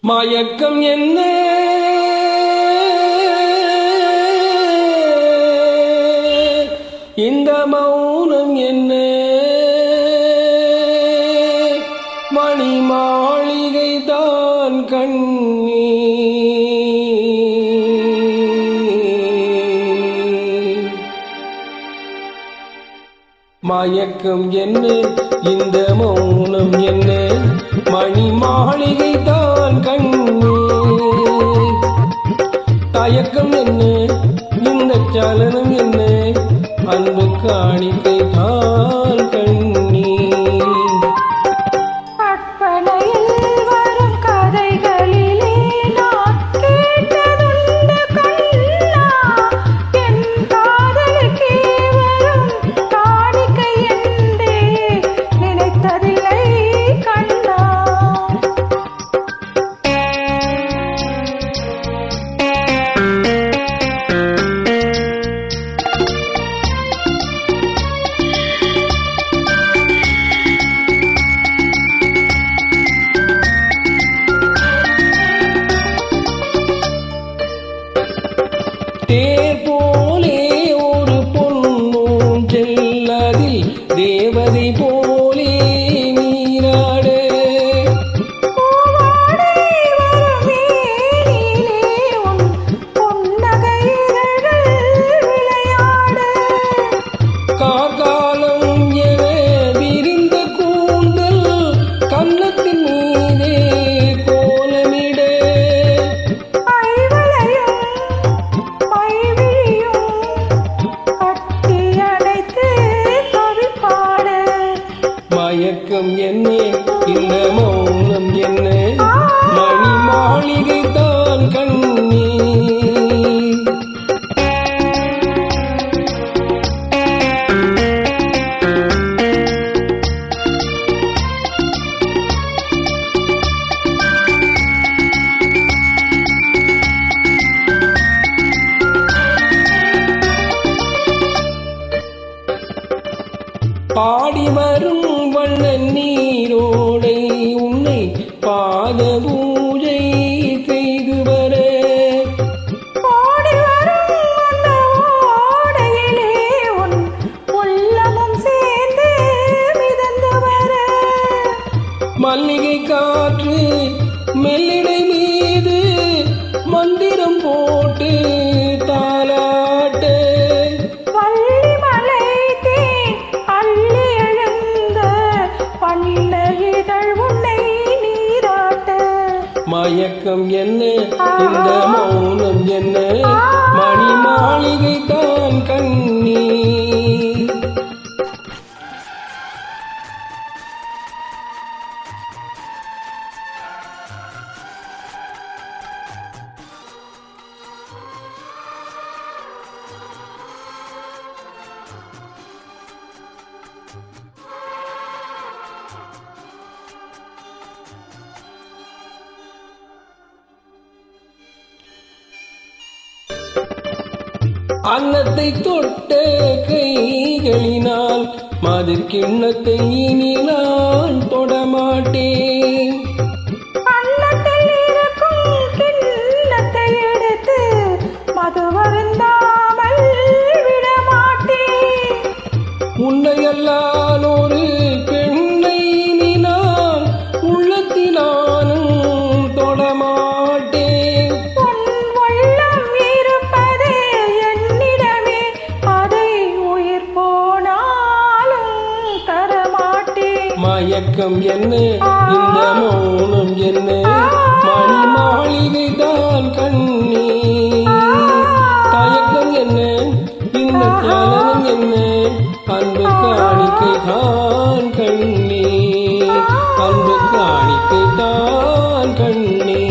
மயக்கம் என்ன இந்த மௌனம் என்ன மணி மாளிகை தான் கண்ணீ மயக்கம் என்ன இந்த மௌனம் என்ன மணி மாளிகை தான் கண்ணீ தயக்கம் என்ன இந்த சலனம் என்ன அன்பு காணிக்கை தான் கண்ணீ தேர் போலே ஒரு பொன்னும் செல்லதில் தேவதை போலே நீராடு கார்காலம் என விரிந்த கூந்தல் கன்னத்தின் மீதே கோலமிடு மயக்கம் என்ன இந்த மௌனம் என்ன மணி மாளிகை தான் கண்ணீ பாடி வரும் வண்ண நீரோடை உன்னை பாத பூஜை செய்து வர மல்லிகை காற்று மெல்லிடை மீது மந்திரம் போட்டு தாலாட்டு மயக்கம் என்ன இந்த மௌனம் என்ன மணி மாளிகை தான் கண்ணீ அன்னத்தை தொட்ட கைகளினால் மது கிண்ணத்தை இனி நான் தொடமாட்டேன் அன்னத்தில் இருக்கும் கிண்ணத்தை எடுத்து மது வருந்தாமல் விடமாட்டேன் உன்னையல்லால் ஒரு பெண்ணை இனி நான் உள்ளத்தினாலும் தொடமாட்டேன் மயக்கம் என்ன இந்த மௌனம் என்ன மணி மாளிகை தான் கண்ணீ தயக்கம் என்ன இந்த சலனம் என்ன அன்பு காணிக்கை தான் கண்ணீ அன்பு காணிக்கை தான் கண்ணீ